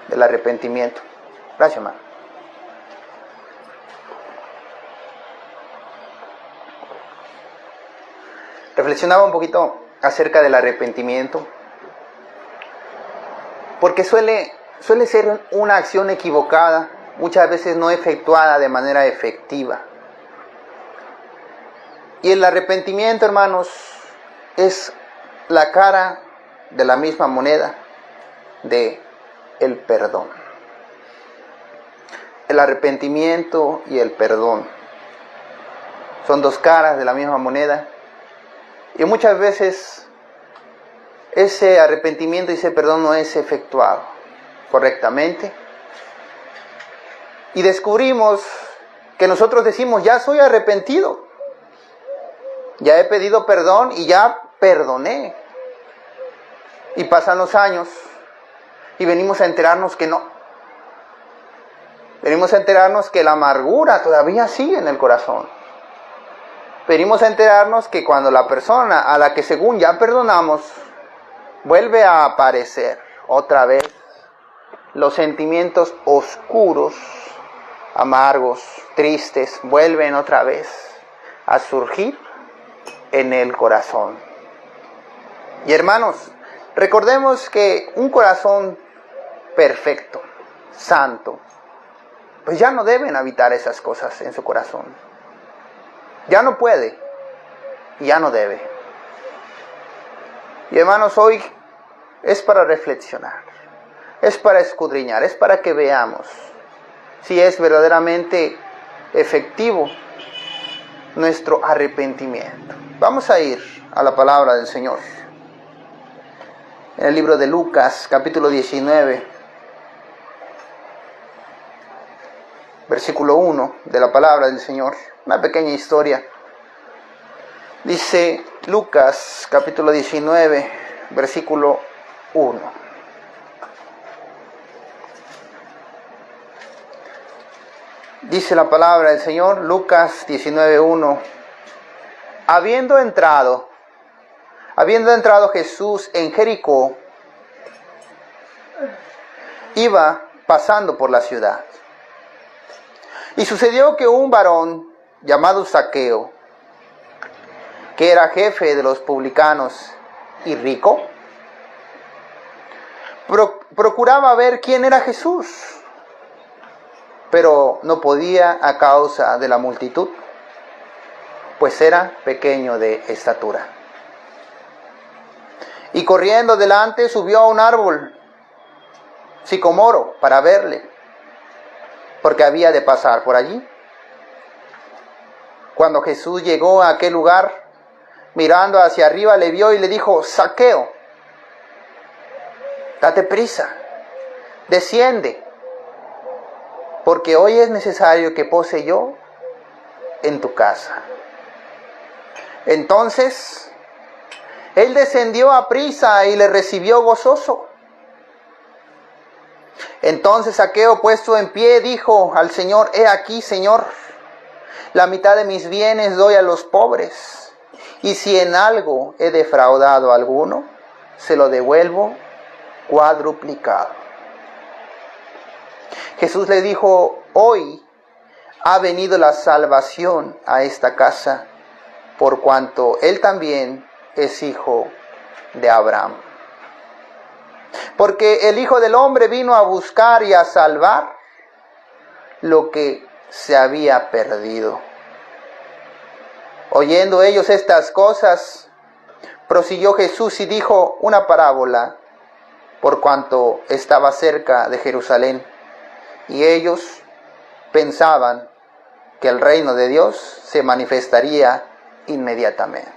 del arrepentimiento. Gracias, hermano. Reflexionaba un poquito acerca del arrepentimiento, porque suele ser una acción equivocada, muchas veces no efectuada de manera efectiva. Y el arrepentimiento, hermanos, es la cara de la misma moneda de el perdón. El arrepentimiento y el perdón son dos caras de la misma moneda. Y muchas veces ese arrepentimiento y ese perdón no es efectuado correctamente. Y descubrimos que nosotros decimos, ya soy arrepentido, ya he pedido perdón y ya perdoné. Y pasan los años y venimos a enterarnos que no. Venimos a enterarnos que la amargura todavía sigue en el corazón. Venimos a enterarnos que cuando la persona a la que según ya perdonamos vuelve a aparecer otra vez, los sentimientos oscuros, amargos, tristes, vuelven otra vez a surgir en el corazón. Y hermanos, recordemos que un corazón perfecto, santo, pues ya no deben habitar esas cosas en su corazón. Ya no puede y ya no debe. Y hermanos, hoy es para reflexionar, es para escudriñar, es para que veamos si es verdaderamente efectivo nuestro arrepentimiento. Vamos a ir a la palabra del Señor. En el libro de Lucas, capítulo 19, versículo 1 de la palabra del Señor. Una pequeña historia. Dice Lucas, capítulo 19, versículo 1. Dice la palabra del Señor, Lucas 19:1. Habiendo entrado Jesús en Jericó, iba pasando por la ciudad. Y sucedió que un varón llamado Zaqueo, que era jefe de los publicanos y rico, procuraba ver quién era Jesús, pero no podía a causa de la multitud, pues era pequeño de estatura. Y corriendo delante subió a un árbol sicomoro para verle, porque había de pasar por allí. Cuando Jesús llegó a aquel lugar, mirando hacia arriba, le vio y le dijo: Zaqueo, date prisa, desciende, porque hoy es necesario que pose yo en tu casa. Entonces, él descendió a prisa y le recibió gozoso. Entonces Zaqueo, puesto en pie, dijo al Señor: He aquí, Señor, la mitad de mis bienes doy a los pobres, y si en algo he defraudado a alguno, se lo devuelvo cuadruplicado. Jesús le dijo: Hoy ha venido la salvación a esta casa, por cuanto él también es hijo de Abraham. Porque el Hijo del Hombre vino a buscar y a salvar lo que se había perdido. Oyendo ellos estas cosas, prosiguió Jesús y dijo una parábola, por cuanto estaba cerca de Jerusalén, y ellos pensaban que el reino de Dios se manifestaría inmediatamente.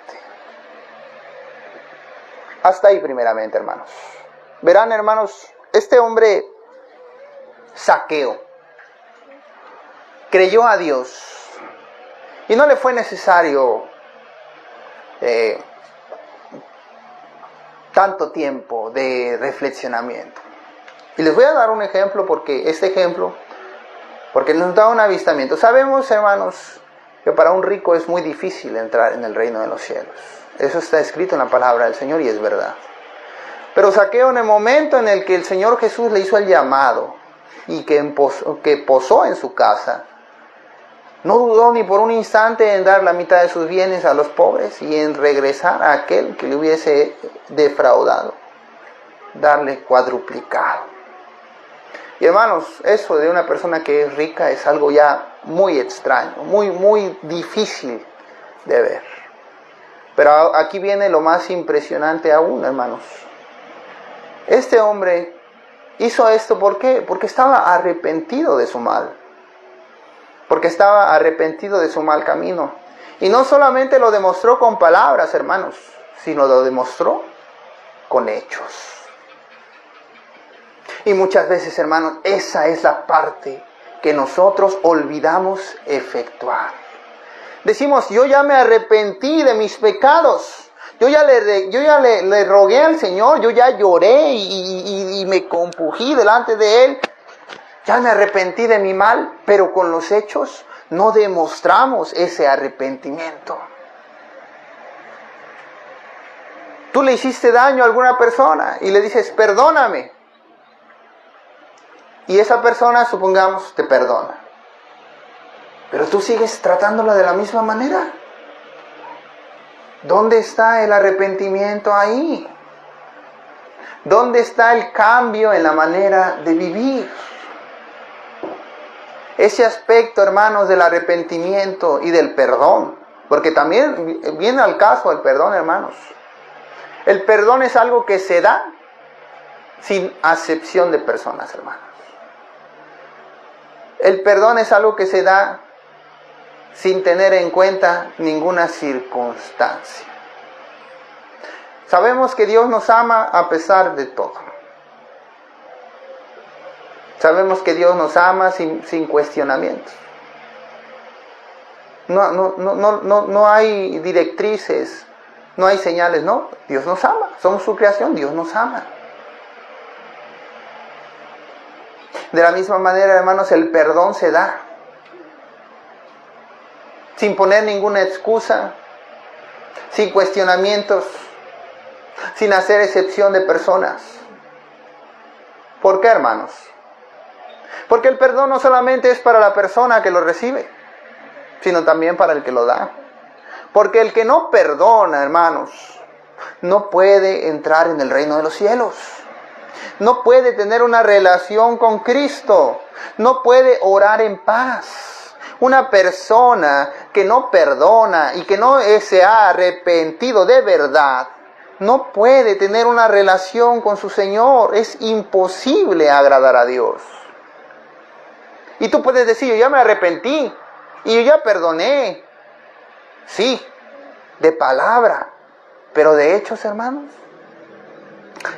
Hasta ahí primeramente, hermanos. Verán, hermanos, este hombre Zaqueo creyó a Dios y no le fue necesario tanto tiempo de reflexionamiento. Y les voy a dar un ejemplo porque nos da un avistamiento. Sabemos, hermanos, que para un rico es muy difícil entrar en el reino de los cielos. Eso está escrito en la palabra del Señor y es verdad. Pero Zaqueo, en el momento en el que el Señor Jesús le hizo el llamado y que posó en su casa, no dudó ni por un instante en dar la mitad de sus bienes a los pobres y en regresar a aquel que le hubiese defraudado, darle cuadruplicado. Y hermanos, eso de una persona que es rica es algo ya muy extraño, muy difícil de ver. Pero aquí viene lo más impresionante aún, hermanos. Este hombre hizo esto, ¿por qué? Porque estaba arrepentido de su mal. Porque estaba arrepentido de su mal camino. Y no solamente lo demostró con palabras, hermanos, sino lo demostró con hechos. Y muchas veces, hermanos, esa es la parte que nosotros olvidamos efectuar. Decimos, yo ya me arrepentí de mis pecados. Yo ya le rogué al Señor, yo ya lloré y me compují delante de Él. Ya me arrepentí de mi mal, pero con los hechos no demostramos ese arrepentimiento. Tú le hiciste daño a alguna persona y le dices, perdóname. Y esa persona, supongamos, te perdona. Pero tú sigues tratándola de la misma manera. ¿Dónde está el arrepentimiento ahí? ¿Dónde está el cambio en la manera de vivir? Ese aspecto, hermanos, del arrepentimiento y del perdón, porque también viene al caso el perdón, hermanos. El perdón es algo que se da sin acepción de personas, hermanos. El perdón es algo que se da sin tener en cuenta ninguna circunstancia. Sabemos que Dios nos ama a pesar de todo. Sabemos que Dios nos ama sin cuestionamientos. No hay directrices, no hay señales, no. Dios nos ama, somos su creación, Dios nos ama. De la misma manera, hermanos, el perdón se da sin poner ninguna excusa, sin cuestionamientos, sin hacer excepción de personas. ¿Por qué, hermanos? Porque el perdón no solamente es para la persona que lo recibe, sino también para el que lo da. Porque el que no perdona, hermanos, no puede entrar en el reino de los cielos. No puede tener una relación con Cristo. No puede orar en paz. Una persona que no perdona y que no se ha arrepentido de verdad, no puede tener una relación con su Señor. Es imposible agradar a Dios. Y tú puedes decir, yo ya me arrepentí y yo ya perdoné. Sí, de palabra, pero de hechos, hermanos.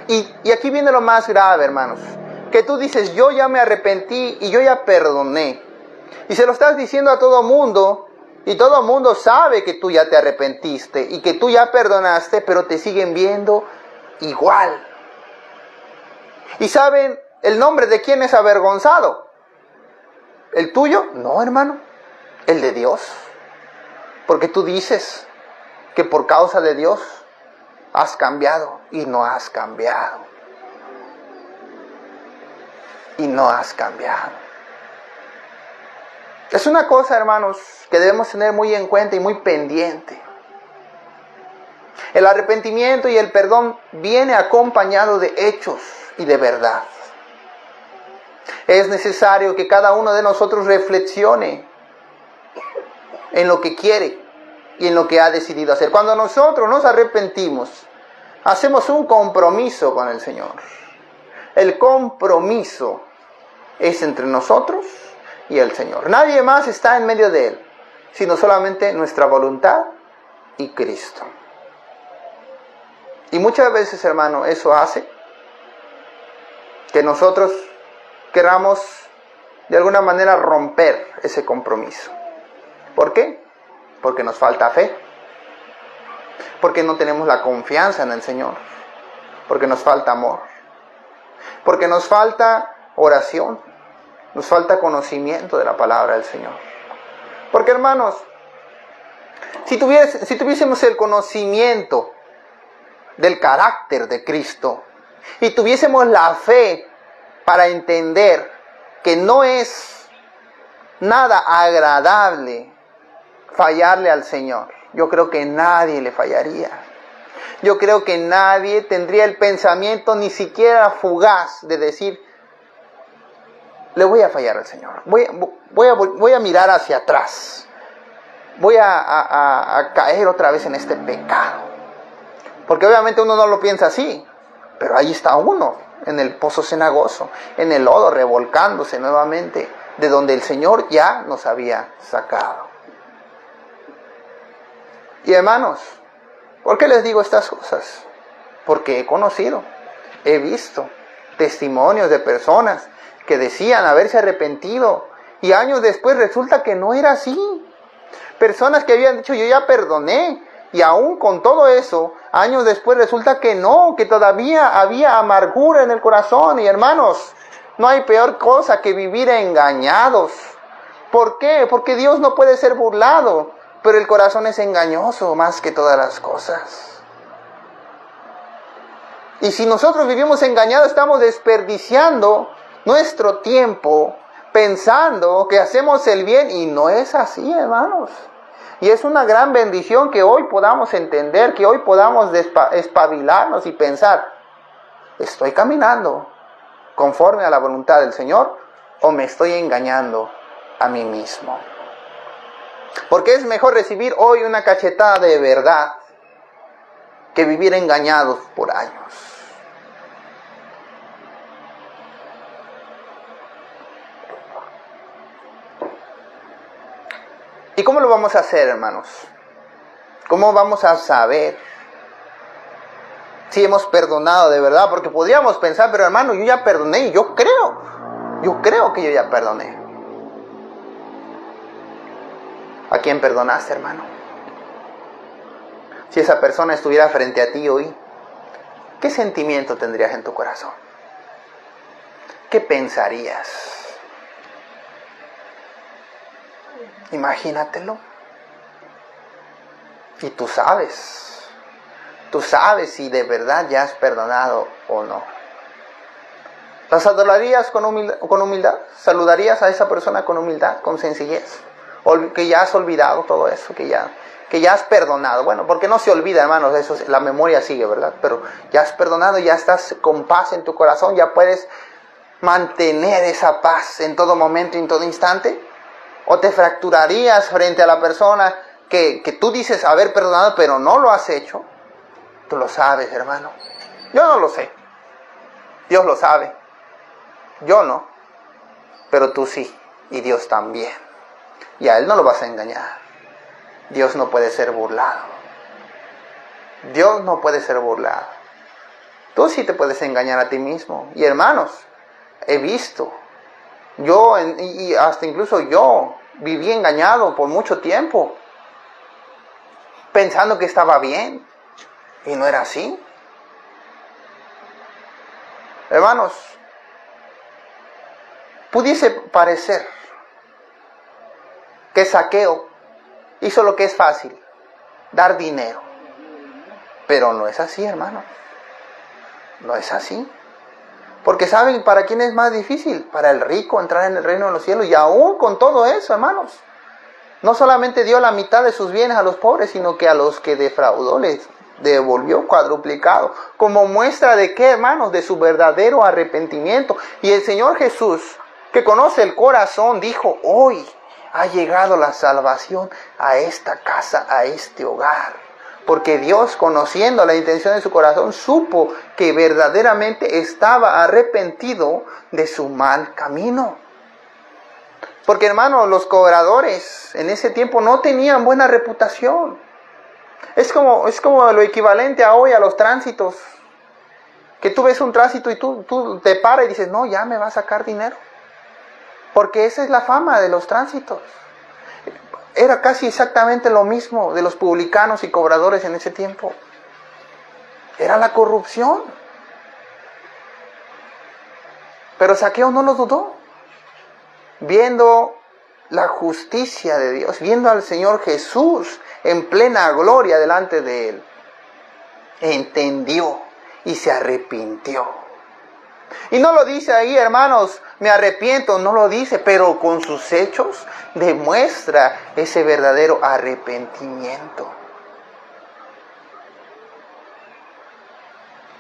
Y aquí viene lo más grave, hermanos. Que tú dices, yo ya me arrepentí y yo ya perdoné. Y se lo estás diciendo a todo mundo. Y todo mundo sabe que tú ya te arrepentiste y que tú ya perdonaste, pero te siguen viendo igual. ¿Y saben el nombre de quién es avergonzado? ¿El tuyo? No, hermano. El de Dios. Porque tú dices que por causa de Dios has cambiado y no has cambiado. Y no has cambiado. Es una cosa, hermanos, que debemos tener muy en cuenta y muy pendiente. El arrepentimiento y el perdón viene acompañado de hechos y de verdad. Es necesario que cada uno de nosotros reflexione en lo que quiere y en lo que ha decidido hacer. Cuando nosotros nos arrepentimos, hacemos un compromiso con el Señor. El compromiso es entre nosotros y el Señor. Nadie más está en medio de Él, sino solamente nuestra voluntad y Cristo. Y muchas veces, hermano, eso hace que nosotros queramos de alguna manera romper ese compromiso. ¿Por qué? Porque nos falta fe. Porque no tenemos la confianza en el Señor. Porque nos falta amor. Porque nos falta oración. Nos falta conocimiento de la palabra del Señor. Porque, hermanos, si tuviésemos el conocimiento del carácter de Cristo, y tuviésemos la fe para entender que no es nada agradable fallarle al Señor, yo creo que nadie le fallaría. Yo creo que nadie tendría el pensamiento ni siquiera fugaz de decir, le voy a fallar al Señor, voy a mirar hacia atrás, voy a caer otra vez en este pecado. Porque obviamente uno no lo piensa así, pero ahí está uno, en el pozo cenagoso, en el lodo, revolcándose nuevamente, de donde el Señor ya nos había sacado. Y hermanos, ¿por qué les digo estas cosas? Porque he conocido, he visto testimonios de personas que decían haberse arrepentido y años después resulta que no era así. Personas que habían dicho, yo ya perdoné, y aún con todo eso, años después resulta que no, que todavía había amargura en el corazón. Y hermanos, no hay peor cosa que vivir engañados. ¿Por qué? Porque Dios no puede ser burlado, pero el corazón es engañoso más que todas las cosas. Y si nosotros vivimos engañados, estamos desperdiciando nuestro tiempo pensando que hacemos el bien, y no es así, hermanos. Y es una gran bendición que hoy podamos entender, que hoy podamos espabilarnos y pensar, ¿estoy caminando conforme a la voluntad del Señor o me estoy engañando a mí mismo? Porque es mejor recibir hoy una cachetada de verdad que vivir engañados por años. ¿Y cómo lo vamos a hacer, hermanos? ¿Cómo vamos a saber si hemos perdonado de verdad? Porque podríamos pensar, pero hermano, yo ya perdoné, y yo creo que yo ya perdoné. ¿A quién perdonaste, hermano? Si esa persona estuviera frente a ti hoy, ¿qué sentimiento tendrías en tu corazón? ¿Qué pensarías? Imagínatelo. Y tú sabes si de verdad ya has perdonado o no. ¿La saludarías con humildad? ¿Saludarías a esa persona con humildad, con sencillez? Que ya has olvidado todo eso, que ya has perdonado. Bueno, porque no se olvida, hermanos, eso, la memoria sigue, ¿verdad? Pero ya has perdonado, ya estás con paz en tu corazón, ya puedes mantener esa paz en todo momento y en todo instante. ¿O te fracturarías frente a la persona que tú dices haber perdonado, pero no lo has hecho? Tú lo sabes, hermano. Yo no lo sé. Dios lo sabe. Yo no. Pero tú sí. Y Dios también. Y a Él no lo vas a engañar. Dios no puede ser burlado. Dios no puede ser burlado. Tú sí te puedes engañar a ti mismo. Y hermanos, he visto. Y hasta incluso yo viví engañado por mucho tiempo, pensando que estaba bien, y no era así. Hermanos, pudiese parecer que Zaqueo hizo lo que es fácil, dar dinero, pero no es así, hermano. No es así. Porque ¿saben para quién es más difícil? Para el rico entrar en el reino de los cielos. Y aún con todo eso, hermanos, no solamente dio la mitad de sus bienes a los pobres, sino que a los que defraudó les devolvió cuadruplicado. Como muestra de qué, hermanos, de su verdadero arrepentimiento. Y el Señor Jesús, que conoce el corazón, dijo, hoy ha llegado la salvación a esta casa, a este hogar. Porque Dios, conociendo la intención de su corazón, supo que verdaderamente estaba arrepentido de su mal camino. Porque, hermano, los cobradores en ese tiempo no tenían buena reputación. Es como lo equivalente a hoy a los tránsitos. Que tú ves un tránsito y tú te paras y dices, no, ya me va a sacar dinero. Porque esa es la fama de los tránsitos. Era casi exactamente lo mismo de los publicanos y cobradores en ese tiempo. Era la corrupción. Pero Zaqueo no lo dudó. Viendo la justicia de Dios, viendo al Señor Jesús en plena gloria delante de él, entendió y se arrepintió. Y no lo dice ahí, hermanos, me arrepiento, no lo dice, pero con sus hechos demuestra ese verdadero arrepentimiento.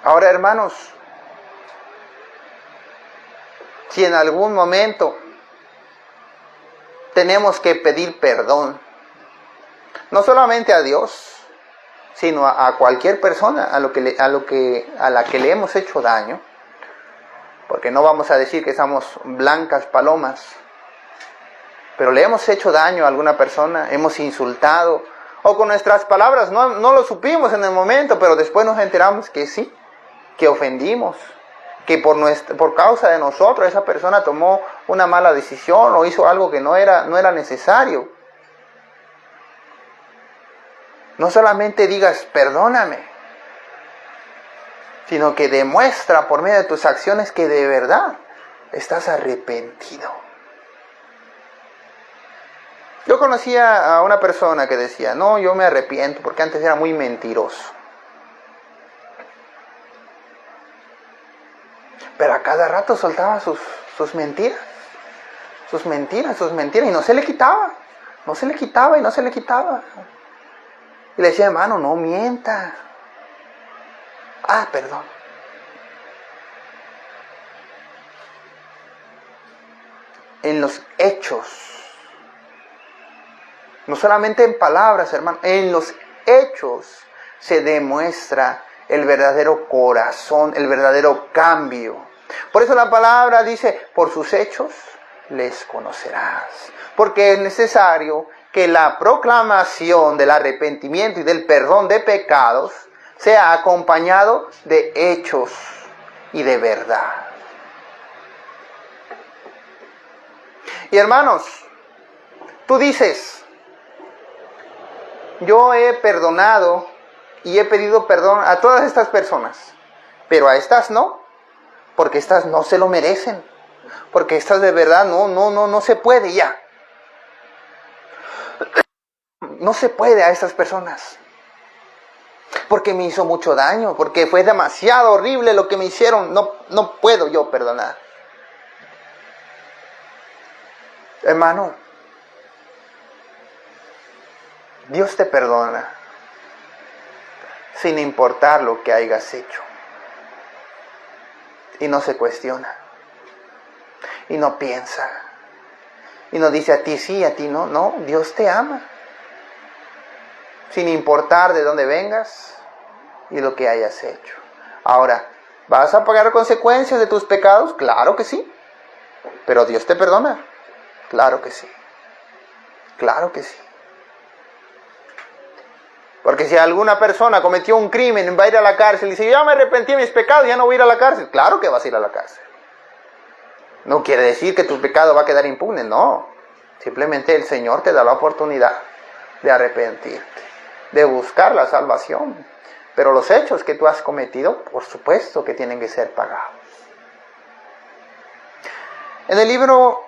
Ahora, hermanos, si en algún momento tenemos que pedir perdón, no solamente a Dios, sino a cualquier persona a la que le hemos hecho daño, porque no vamos a decir que somos blancas palomas, pero le hemos hecho daño a alguna persona, hemos insultado, o con nuestras palabras no lo supimos en el momento, pero después nos enteramos que sí, que ofendimos, que por causa de nosotros esa persona tomó una mala decisión o hizo algo que no era necesario. No solamente digas perdóname, sino que demuestra por medio de tus acciones que de verdad estás arrepentido. Yo conocía a una persona que decía, no, yo me arrepiento porque antes era muy mentiroso. Pero a cada rato soltaba sus mentiras, y no se le quitaba. Y le decía, hermano, no mienta. Ah, perdón. En los hechos, no solamente en palabras, hermano, en los hechos se demuestra el verdadero corazón, el verdadero cambio. Por eso la palabra dice, por sus hechos les conocerás. Porque es necesario que la proclamación del arrepentimiento y del perdón de pecados sea acompañado de hechos y de verdad. Y hermanos, tú dices, yo he perdonado y he pedido perdón a todas estas personas, pero a estas no, porque estas no se lo merecen, porque estas de verdad no se puede ya. No se puede a estas personas, porque me hizo mucho daño, porque fue demasiado horrible lo que me hicieron, no puedo yo perdonar. Hermano, Dios te perdona sin importar lo que hayas hecho. Y no se cuestiona. Y no piensa. Y no dice a ti sí, a ti no. No, Dios te ama. Sin importar de dónde vengas y lo que hayas hecho. Ahora, ¿vas a pagar consecuencias de tus pecados? Claro que sí. Pero Dios te perdona. Claro que sí. Claro que sí. Porque si alguna persona cometió un crimen, va a ir a la cárcel y dice, ya me arrepentí de mis pecados, ya no voy a ir a la cárcel. Claro que vas a ir a la cárcel. No quiere decir que tu pecado va a quedar impune, no. Simplemente el Señor te da la oportunidad de arrepentirte, de buscar la salvación. Pero los hechos que tú has cometido, por supuesto que tienen que ser pagados. En el libro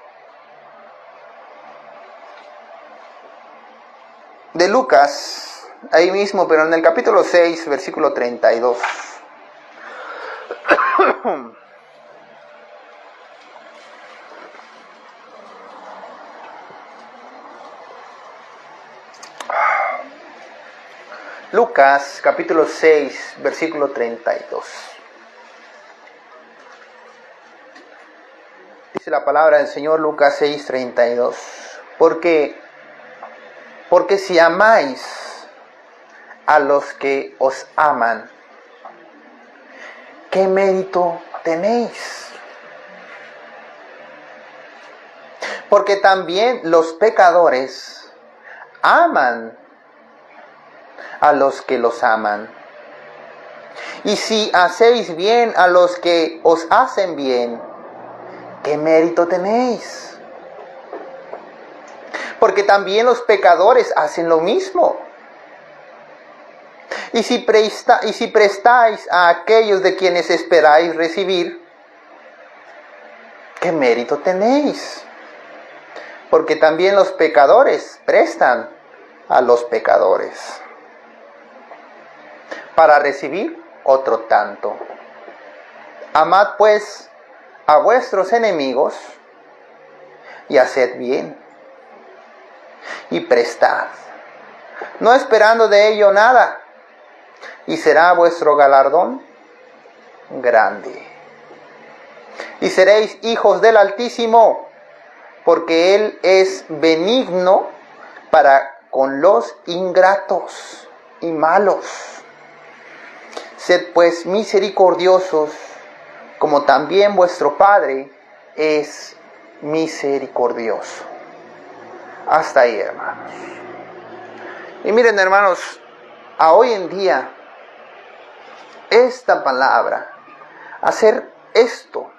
de Lucas, ahí mismo, pero en el capítulo 6, versículo 32. Lucas, capítulo 6, versículo 32. Dice la palabra del Señor, Lucas 6, 32. Porque si amáis a los que os aman, ¿qué mérito tenéis? Porque también los pecadores aman a los que los aman. Y si hacéis bien a los que os hacen bien, ¿qué mérito tenéis? Porque también los pecadores hacen lo mismo. Y si prestáis a aquellos de quienes esperáis recibir, ¿qué mérito tenéis? Porque también los pecadores prestan a los pecadores, para recibir otro tanto. Amad pues a vuestros enemigos y haced bien y prestad, no esperando de ello nada, y será vuestro galardón grande. Y seréis hijos del Altísimo, porque Él es benigno para con los ingratos y malos. Sed pues misericordiosos, como también vuestro Padre es misericordioso. Hasta ahí, hermanos. Y miren, hermanos, a hoy en día, esta palabra, hacer esto,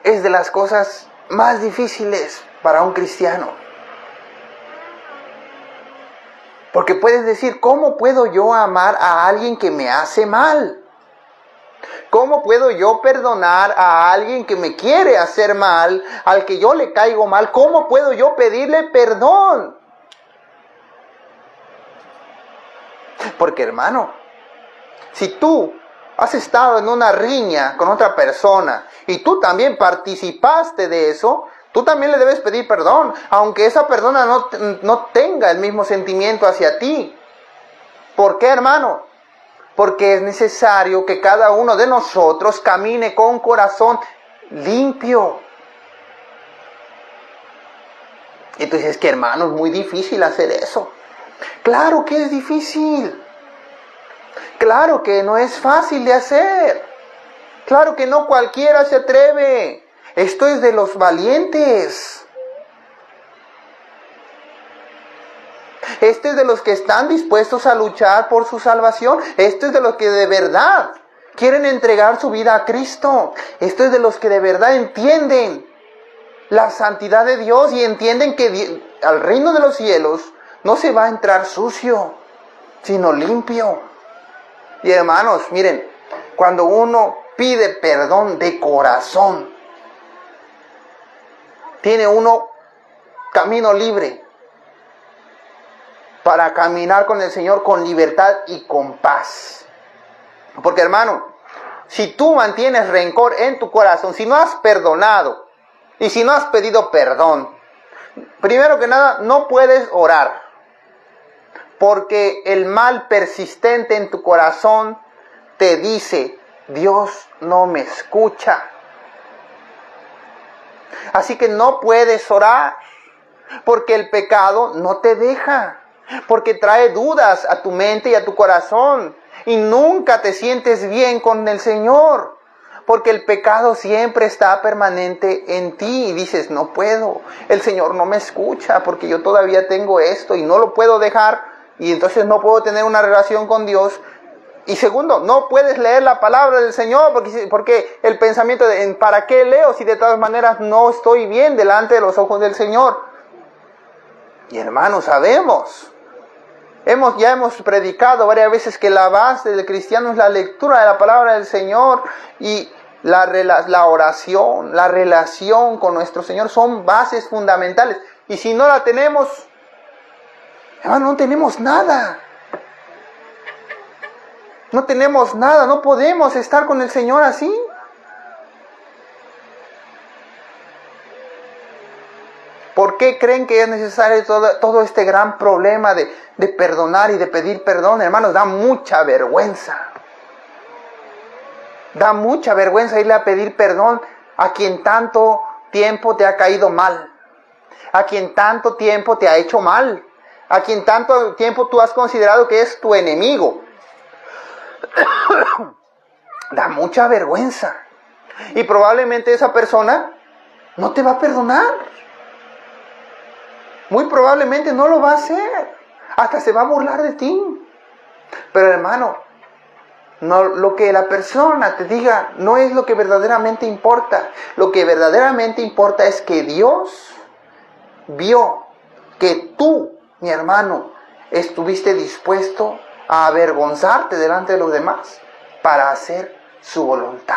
es de las cosas más difíciles para un cristiano. Porque puedes decir, ¿cómo puedo yo amar a alguien que me hace mal? ¿Cómo puedo yo perdonar a alguien que me quiere hacer mal, al que yo le caigo mal? ¿Cómo puedo yo pedirle perdón? Porque, hermano, si tú has estado en una riña con otra persona y tú también participaste de eso, tú también le debes pedir perdón, aunque esa persona no tenga el mismo sentimiento hacia ti. ¿Por qué, hermano? Porque es necesario que cada uno de nosotros camine con corazón limpio. Y tú dices que, hermano, es muy difícil hacer eso. Claro que es difícil. Claro que no es fácil de hacer. Claro que no cualquiera se atreve. Esto es de los valientes. Esto es de los que están dispuestos a luchar por su salvación. Esto es de los que de verdad quieren entregar su vida a Cristo. Esto es de los que de verdad entienden la santidad de Dios y entienden que al reino de los cielos no se va a entrar sucio, sino limpio. Y hermanos, miren, cuando uno pide perdón de corazón, tiene uno camino libre para caminar con el Señor con libertad y con paz. Porque, hermano, si tú mantienes rencor en tu corazón, si no has perdonado y si no has pedido perdón, primero que nada, no puedes orar. Porque el mal persistente en tu corazón te dice, Dios no me escucha. Así que no puedes orar, porque el pecado no te deja, porque trae dudas a tu mente y a tu corazón, y nunca te sientes bien con el Señor, porque el pecado siempre está permanente en ti, y dices, no puedo, el Señor no me escucha, porque yo todavía tengo esto, y no lo puedo dejar, y entonces no puedo tener una relación con Dios. Y segundo, no puedes leer la palabra del Señor porque el pensamiento de ¿para qué leo si de todas maneras no estoy bien delante de los ojos del Señor? Y hermanos, sabemos, ya hemos predicado varias veces que la base del cristiano es la lectura de la palabra del Señor y la oración, la relación con nuestro Señor son bases fundamentales. Y si no la tenemos, hermano, no tenemos nada. No tenemos nada, no podemos estar con el Señor así. ¿Por qué creen que es necesario todo este gran problema de perdonar y de pedir perdón? Hermanos, da mucha vergüenza. Da mucha vergüenza irle a pedir perdón a quien tanto tiempo te ha caído mal. A quien tanto tiempo te ha hecho mal. A quien tanto tiempo tú has considerado que es tu enemigo. Da mucha vergüenza. Y probablemente esa persona no te va a perdonar. Muy probablemente no lo va a hacer. Hasta se va a burlar de ti. Pero hermano, no, lo que la persona te diga no es lo que verdaderamente importa. Lo que verdaderamente importa es que Dios vio que tú, mi hermano, estuviste dispuesto a avergonzarte delante de los demás para hacer su voluntad.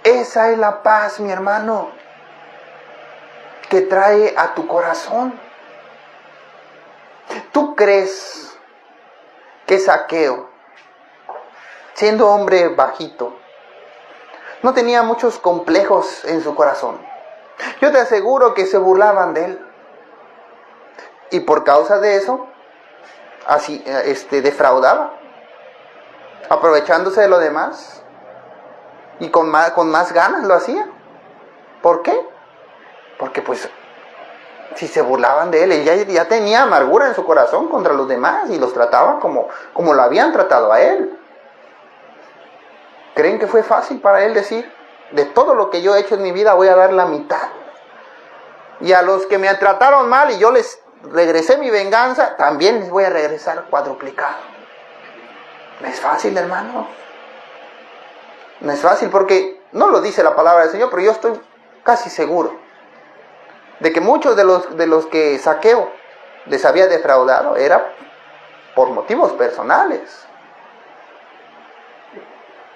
Esa es la paz, mi hermano, que trae a tu corazón. ¿Tú crees que Zaqueo siendo hombre bajito, no tenía muchos complejos en su corazón. Yo te aseguro que se burlaban de él. Y por causa de eso, así defraudaba, aprovechándose de lo demás. Y con más ganas lo hacía. ¿Por qué? Porque pues, si se burlaban de él, él ya tenía amargura en su corazón contra los demás y los trataba como lo habían tratado a él. ¿Creen que fue fácil para él decir, de todo lo que yo he hecho en mi vida voy a dar la mitad? Y a los que me trataron mal y yo les regresé mi venganza, también les voy a regresar cuadruplicado. No es fácil, hermano. No es fácil porque no lo dice la palabra del Señor, pero yo estoy casi seguro de que muchos de los que Zaqueo les había defraudado era por motivos personales.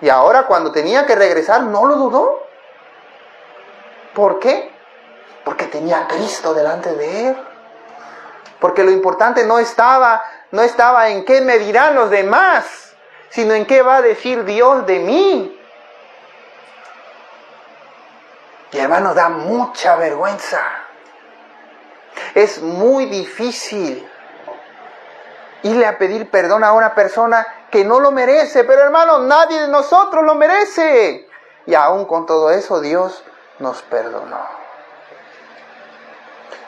Y ahora cuando tenía que regresar no lo dudó. ¿Por qué? Porque tenía a Cristo delante de él. Porque lo importante no estaba en qué me dirán los demás, sino en qué va a decir Dios de mí. Y hermanos, da mucha vergüenza. Es muy difícil irle a pedir perdón a una persona que no lo merece. Pero hermanos, nadie de nosotros lo merece. Y aún con todo eso, Dios nos perdonó.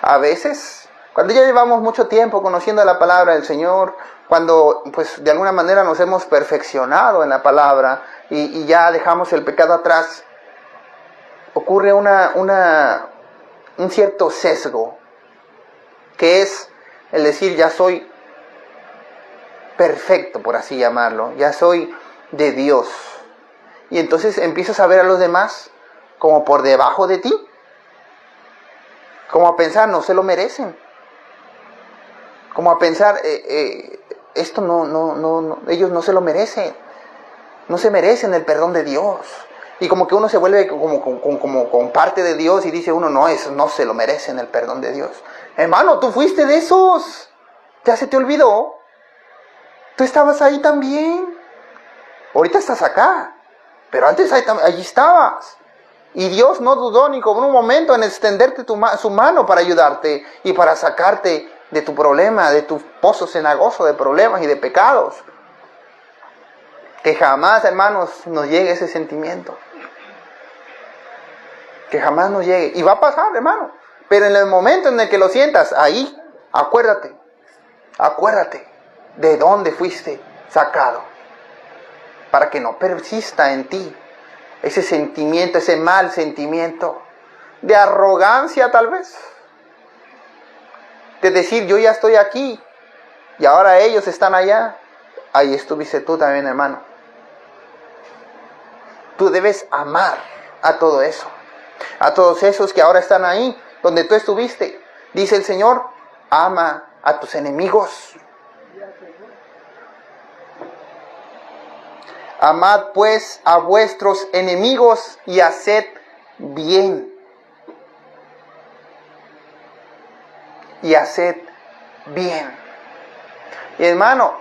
A veces, cuando ya llevamos mucho tiempo conociendo la palabra del Señor, cuando pues de alguna manera nos hemos perfeccionado en la palabra y ya dejamos el pecado atrás, ocurre un cierto sesgo, que es el decir, ya soy perfecto, por así llamarlo, ya soy de Dios. Y entonces empiezas a ver a los demás como por debajo de ti, como a pensar, no se lo merecen, como a pensar, esto no, ellos no se lo merecen, no se merecen el perdón de Dios. Y como que uno se vuelve como parte de Dios y dice uno, no, eso no se lo merecen el perdón de Dios. Hermano, tú fuiste de esos. ¿Ya se te olvidó? Tú estabas ahí también. Ahorita estás acá. Pero antes allí estabas. Y Dios no dudó ni con un momento en extenderte su mano para ayudarte y para sacarte de tu problema, de tu pozo cenagoso de problemas y de pecados. Que jamás, hermanos, nos llegue ese sentimiento. Que jamás nos llegue. Y va a pasar, hermano. Pero en el momento en el que lo sientas, ahí, acuérdate de dónde fuiste sacado. Para que no persista en ti ese sentimiento, ese mal sentimiento de arrogancia tal vez. De decir, yo ya estoy aquí y ahora ellos están allá. Ahí estuviste tú también, hermano. Tú debes amar a todo eso. A todos esos que ahora están ahí, donde tú estuviste. Dice el Señor, ama a tus enemigos. Amad pues a vuestros enemigos y haced bien. Y haced bien. Y hermano,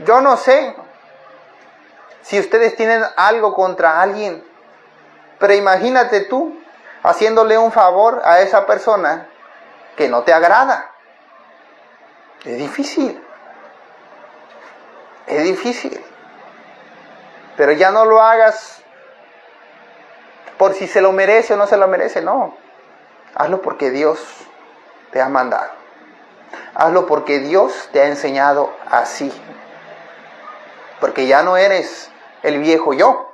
yo no sé si ustedes tienen algo contra alguien, pero imagínate tú haciéndole un favor a esa persona que no te agrada. Es difícil. Es difícil. Pero ya no lo hagas por si se lo merece o no se lo merece, no. Hazlo porque Dios te ha mandado. Hazlo porque Dios te ha enseñado así. Porque ya no eres el viejo yo.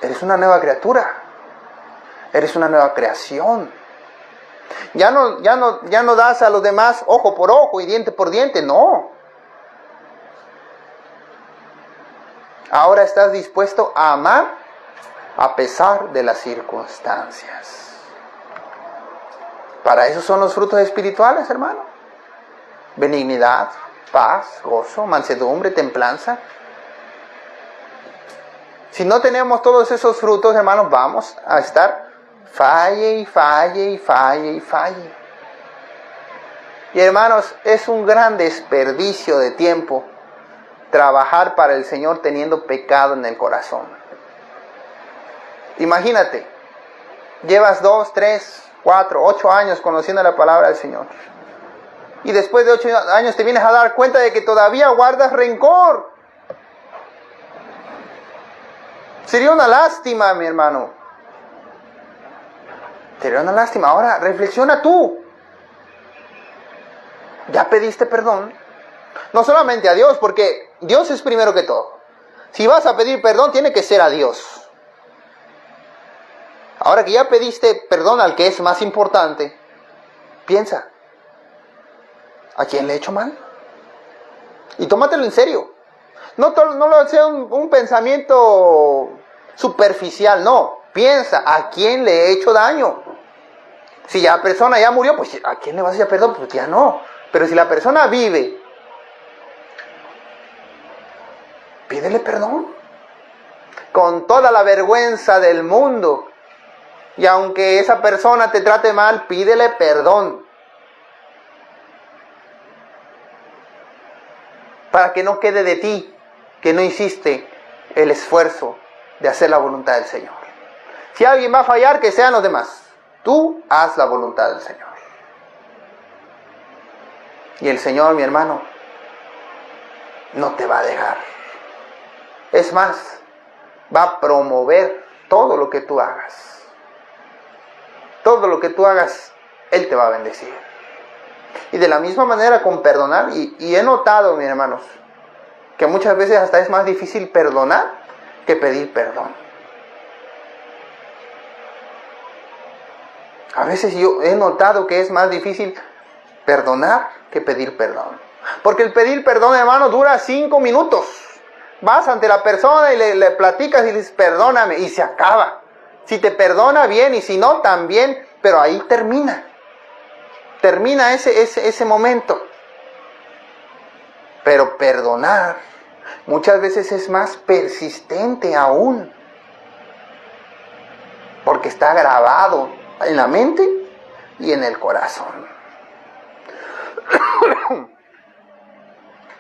Eres una nueva criatura. Eres una nueva creación. Ya no das a los demás ojo por ojo y diente por diente, no. Ahora estás dispuesto a amar a pesar de las circunstancias. Para eso son los frutos espirituales, hermano. Benignidad, paz, gozo, mansedumbre, templanza. Si no tenemos todos esos frutos, hermanos, vamos a estar falle. Y hermanos, es un gran desperdicio de tiempo trabajar para el Señor teniendo pecado en el corazón. Imagínate, llevas 2, 3, 4, 8 años conociendo la palabra del Señor. Y después de 8 años te vienes a dar cuenta de que todavía guardas rencor. Sería una lástima, mi hermano. Sería una lástima. Ahora, reflexiona tú. ¿Ya pediste perdón? No solamente a Dios, porque Dios es primero que todo. Si vas a pedir perdón, tiene que ser a Dios. Ahora que ya pediste perdón al que es más importante, piensa, ¿a quién le he hecho mal? Y tómatelo en serio. No lo sea un pensamiento superficial, no. Piensa, ¿a quién le he hecho daño? Si la persona ya murió, pues ¿a quién le vas a decir perdón? Pues ya no. Pero si la persona vive, pídele perdón. Con toda la vergüenza del mundo. Y aunque esa persona te trate mal, pídele perdón. Para que no quede de ti que no hiciste el esfuerzo de hacer la voluntad del Señor. Si alguien va a fallar, que sean los demás. Tú haz la voluntad del Señor. Y el Señor, mi hermano, no te va a dejar. Es más, va a promover todo lo que tú hagas. Todo lo que tú hagas, Él te va a bendecir. Y de la misma manera con perdonar, y he notado, mis hermanos, que muchas veces hasta es más difícil perdonar que pedir perdón. A veces yo he notado que es más difícil perdonar que pedir perdón. Porque el pedir perdón, hermano, dura 5 minutos. Vas ante la persona y le platicas y le dices, perdóname, y se acaba. Si te perdona, bien, y si no, también, pero ahí termina. Termina ese momento. Pero perdonar muchas veces es más persistente aún. Porque está grabado en la mente y en el corazón.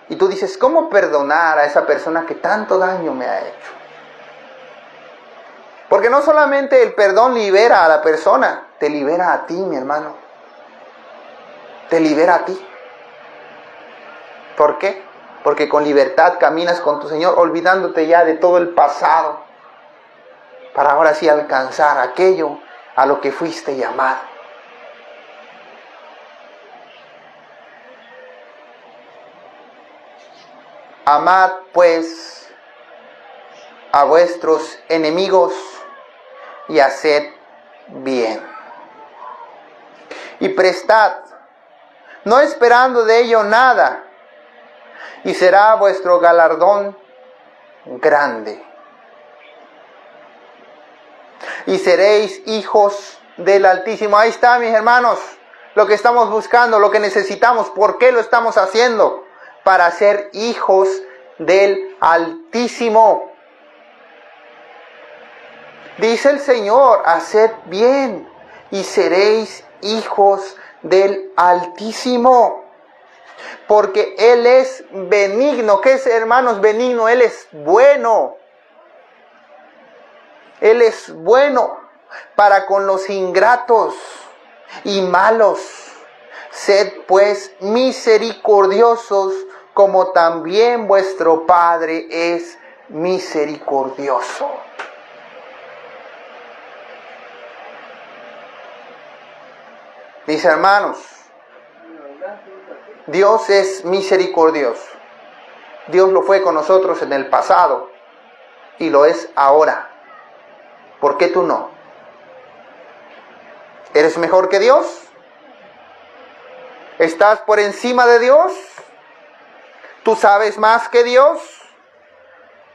Y tú dices, ¿cómo perdonar a esa persona que tanto daño me ha hecho? Porque no solamente el perdón libera a la persona, te libera a ti, mi hermano. Te libera a ti. ¿Por qué? Porque con libertad caminas con tu Señor, olvidándote ya de todo el pasado, para ahora sí alcanzar aquello a lo que fuiste llamado. Amad, pues, a vuestros enemigos y haced bien. Y prestad, no esperando de ello nada, y será vuestro galardón grande. Y seréis hijos del Altísimo. Ahí está, mis hermanos, lo que estamos buscando, lo que necesitamos. ¿Por qué lo estamos haciendo? Para ser hijos del Altísimo. Dice el Señor, haced bien y seréis hijos del Altísimo. Porque Él es benigno. ¿Qué es, hermanos, benigno? Él es bueno. Él es bueno para con los ingratos y malos. Sed pues misericordiosos, como también vuestro Padre es misericordioso. Mis hermanos, Dios es misericordioso. Dios lo fue con nosotros en el pasado y lo es ahora. ¿Por qué tú no? ¿Eres mejor que Dios? ¿Estás por encima de Dios? ¿Tú sabes más que Dios?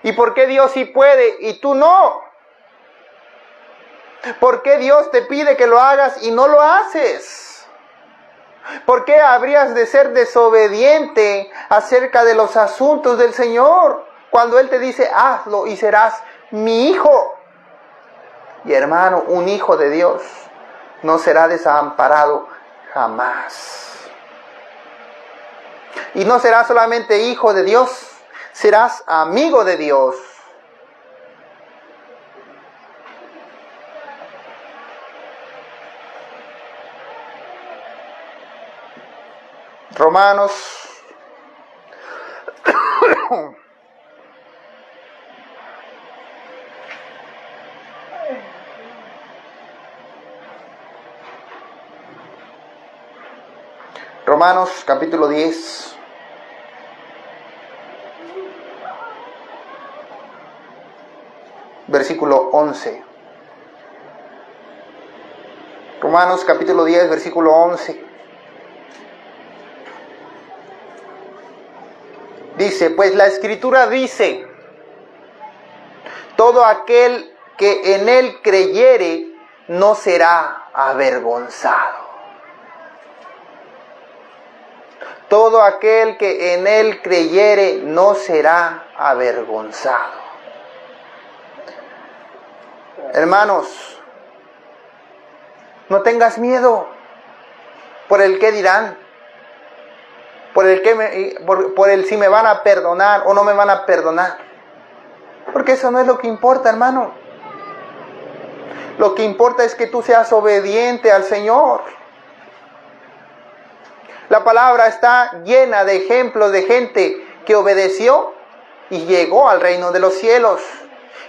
¿Y por qué Dios sí puede y tú no? ¿Por qué Dios te pide que lo hagas y no lo haces? ¿Por qué habrías de ser desobediente acerca de los asuntos del Señor cuando Él te dice, hazlo y serás mi hijo? Y hermano, un hijo de Dios no será desamparado jamás. Y no será solamente hijo de Dios, serás amigo de Dios. Romanos Romanos capítulo 10. Versículo 11. Romanos capítulo 10, versículo 11. Dice, pues la Escritura dice, todo aquel que en él creyere no será avergonzado. Todo aquel que en él creyere no será avergonzado. Hermanos, no tengas miedo por el qué dirán, por el si me van a perdonar o no me van a perdonar. Porque eso no es lo que importa, hermano. Lo que importa es que tú seas obediente al Señor. La palabra está llena de ejemplos de gente que obedeció y llegó al reino de los cielos.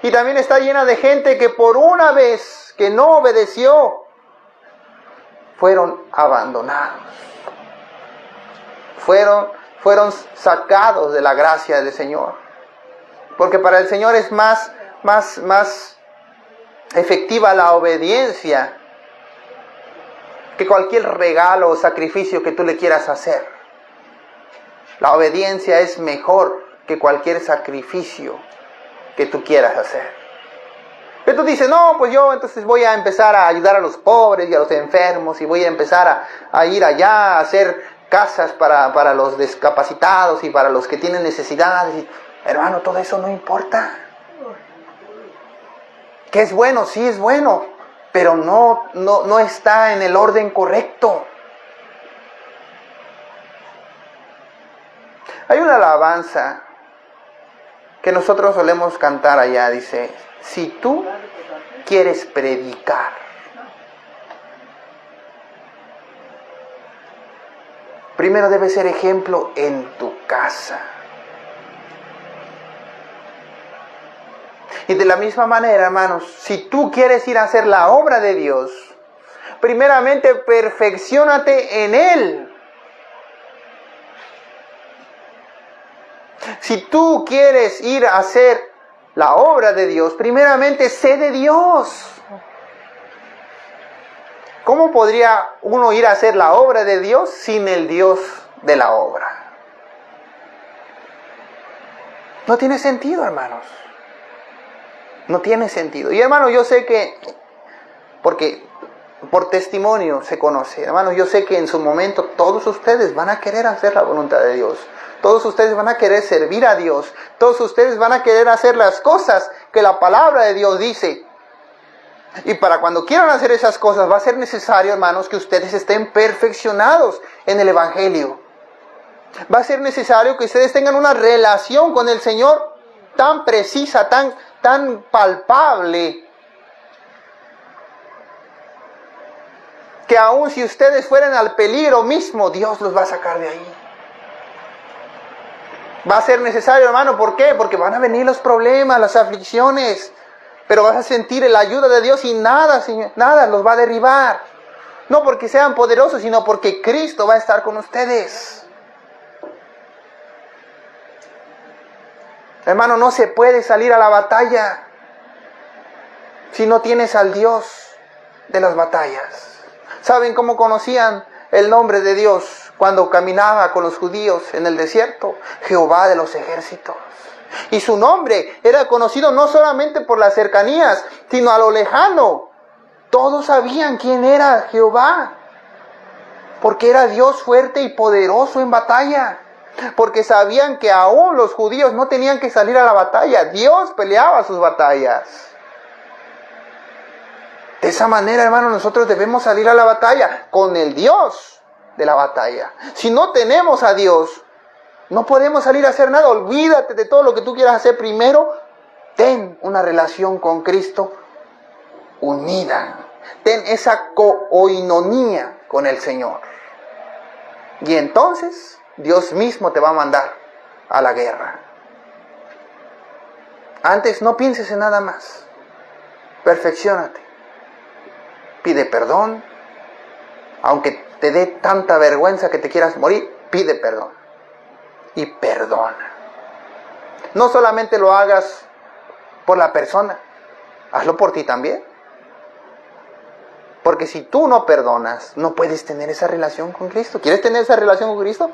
Y también está llena de gente que por una vez que no obedeció, fueron abandonados. Fueron sacados de la gracia del Señor. Porque para el Señor es más efectiva la obediencia que cualquier regalo o sacrificio que tú le quieras hacer. La obediencia es mejor que cualquier sacrificio que tú quieras hacer. Pero tú dices, no, pues yo entonces voy a empezar a ayudar a los pobres y a los enfermos y voy a empezar a ir allá a hacer casas para los discapacitados y para los que tienen necesidades. Hermano, todo eso no importa. Que es bueno, sí es bueno, pero no está en el orden correcto. Hay una alabanza que nosotros solemos cantar allá, dice, si tú quieres predicar, primero debe ser ejemplo en tu casa. Y de la misma manera, hermanos, si tú quieres ir a hacer la obra de Dios, primeramente perfecciónate en Él. Si tú quieres ir a hacer la obra de Dios, primeramente sé de Dios. ¿Cómo podría uno ir a hacer la obra de Dios sin el Dios de la obra? No tiene sentido, hermanos. No tiene sentido. Y hermanos, yo sé que, porque por testimonio se conoce, hermanos, yo sé que en su momento todos ustedes van a querer hacer la voluntad de Dios. Todos ustedes van a querer servir a Dios. Todos ustedes van a querer hacer las cosas que la palabra de Dios dice. Y para cuando quieran hacer esas cosas va a ser necesario, hermanos, que ustedes estén perfeccionados en el Evangelio. Va a ser necesario que ustedes tengan una relación con el Señor tan precisa, tan palpable, que aun si ustedes fueran al peligro mismo, Dios los va a sacar de ahí. Va a ser necesario, hermano, ¿por qué? Porque van a venir los problemas, las aflicciones, pero vas a sentir la ayuda de Dios y nada los va a derribar. No porque sean poderosos, sino porque Cristo va a estar con ustedes. Hermano, no se puede salir a la batalla si no tienes al Dios de las batallas. ¿Saben cómo conocían el nombre de Dios cuando caminaba con los judíos en el desierto? Jehová de los ejércitos. Y su nombre era conocido no solamente por las cercanías, sino a lo lejano. Todos sabían quién era Jehová, porque era Dios fuerte y poderoso en batalla. Porque sabían que aún los judíos no tenían que salir a la batalla. Dios peleaba sus batallas. De esa manera, hermano, nosotros debemos salir a la batalla con el Dios de la batalla. Si no tenemos a Dios, No podemos salir a hacer nada. Olvídate de todo lo que tú quieras hacer. Primero, ten una relación con Cristo unida. Ten esa coinonía con el Señor. Y entonces Dios mismo te va a mandar a la guerra. Antes no pienses en nada más. Perfecciónate. Pide perdón. Aunque te dé tanta vergüenza que te quieras morir, pide perdón. Y perdona. No solamente lo hagas por la persona, hazlo por ti también. Porque si tú no perdonas, no puedes tener esa relación con Cristo. ¿Quieres tener esa relación con Cristo?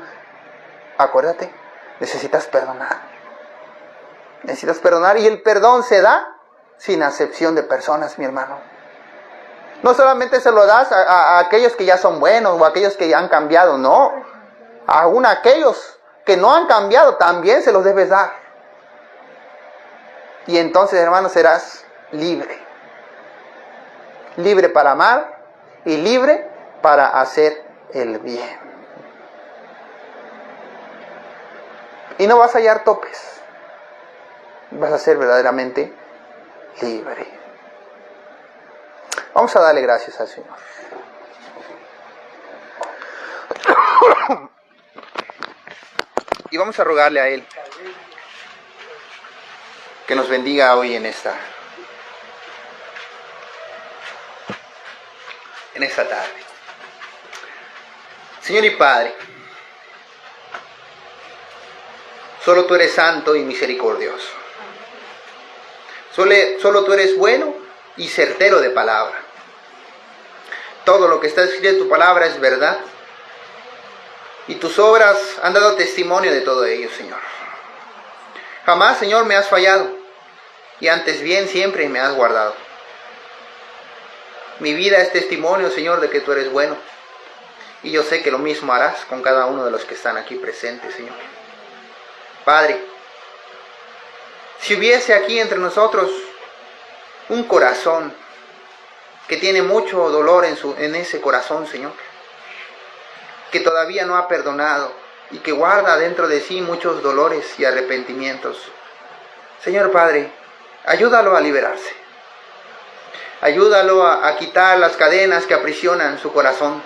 Acuérdate, necesitas perdonar. Necesitas perdonar, y el perdón se da sin acepción de personas, mi hermano. No solamente se lo das a aquellos que ya son buenos o a aquellos que ya han cambiado, no. Aún a aquellos que no han cambiado también se los debes dar. Y entonces, hermano, serás libre. Libre para amar y libre para hacer el bien. Y no vas a hallar topes. Vas a ser verdaderamente libre. Vamos a darle gracias al Señor. Y vamos a rogarle a Él que nos bendiga hoy en esta tarde. Señor y Padre, solo tú eres santo y misericordioso. Solo tú eres bueno y certero de palabra. Todo lo que está escrito en tu palabra es verdad. Y tus obras han dado testimonio de todo ello, Señor. Jamás, Señor, me has fallado. Y antes bien siempre me has guardado. Mi vida es testimonio, Señor, de que tú eres bueno. Y yo sé que lo mismo harás con cada uno de los que están aquí presentes, Señor. Padre, si hubiese aquí entre nosotros un corazón que tiene mucho dolor en ese corazón, Señor, que todavía no ha perdonado y que guarda dentro de sí muchos dolores y arrepentimientos, Señor Padre, ayúdalo a liberarse. Ayúdalo a quitar las cadenas que aprisionan su corazón.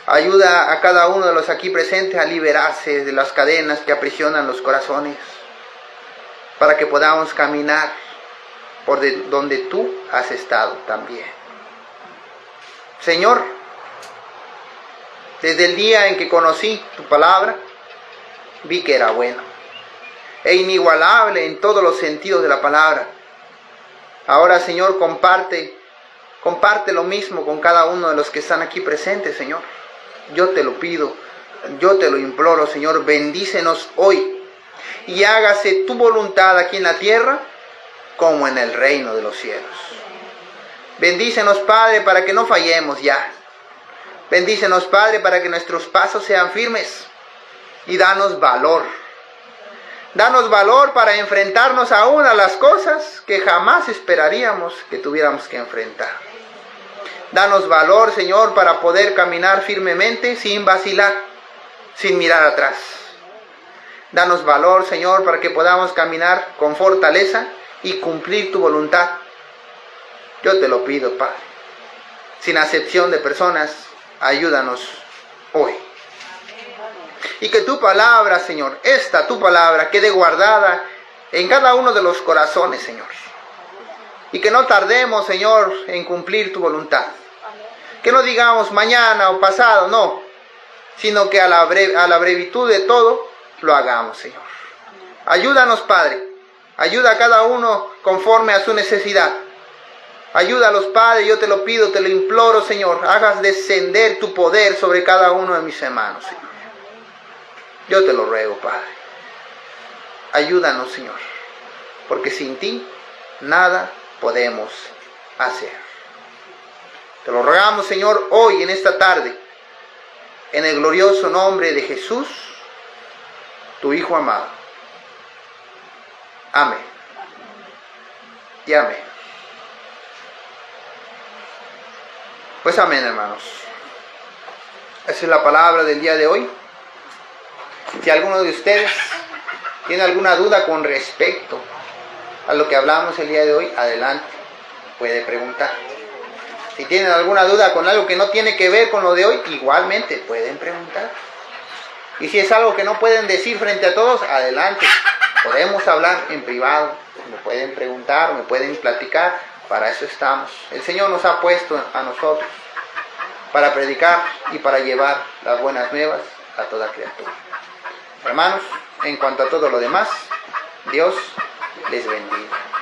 Ayuda a cada uno de los aquí presentes a liberarse de las cadenas que aprisionan los corazones, para que podamos caminar por donde tú has estado también. Señor, desde el día en que conocí tu palabra, vi que era bueno e inigualable en todos los sentidos de la palabra. Ahora, Señor, comparte lo mismo con cada uno de los que están aquí presentes, Señor. Yo te lo pido, yo te lo imploro, Señor, bendícenos hoy y hágase tu voluntad aquí en la tierra como en el reino de los cielos. Bendícenos, Padre, para que no fallemos ya. Bendícenos, Padre, para que nuestros pasos sean firmes, y danos valor. Danos valor para enfrentarnos aún a las cosas que jamás esperaríamos que tuviéramos que enfrentar. Danos valor, Señor, para poder caminar firmemente sin vacilar, sin mirar atrás. Danos valor, Señor, para que podamos caminar con fortaleza y cumplir tu voluntad. Yo te lo pido, Padre. Sin acepción de personas, ayúdanos hoy. Y que tu palabra, Señor, tu palabra, quede guardada en cada uno de los corazones, Señor. Y que no tardemos, Señor, en cumplir tu voluntad. Que no digamos mañana o pasado, no. Sino que a la brevitud de todo, lo hagamos, Señor. Ayúdanos, Padre. Ayuda a cada uno conforme a su necesidad. Ayúdalos, Padre, yo te lo pido, te lo imploro, Señor. Hagas descender tu poder sobre cada uno de mis hermanos, Señor. Yo te lo ruego, Padre. Ayúdanos, Señor, porque sin ti nada podemos hacer. Te lo rogamos, Señor, hoy en esta tarde, en el glorioso nombre de Jesús, tu Hijo amado. Amén. Y amén. Pues amén, hermanos. Esa es la palabra del día de hoy. Si alguno de ustedes tiene alguna duda con respecto a lo que hablamos el día de hoy, adelante, puede preguntar. Si tienen alguna duda con algo que no tiene que ver con lo de hoy, igualmente pueden preguntar. Y si es algo que no pueden decir frente a todos, adelante, podemos hablar en privado, me pueden preguntar, me pueden platicar, para eso estamos. El Señor nos ha puesto a nosotros para predicar y para llevar las buenas nuevas a toda criatura. Hermanos, en cuanto a todo lo demás, Dios les bendiga.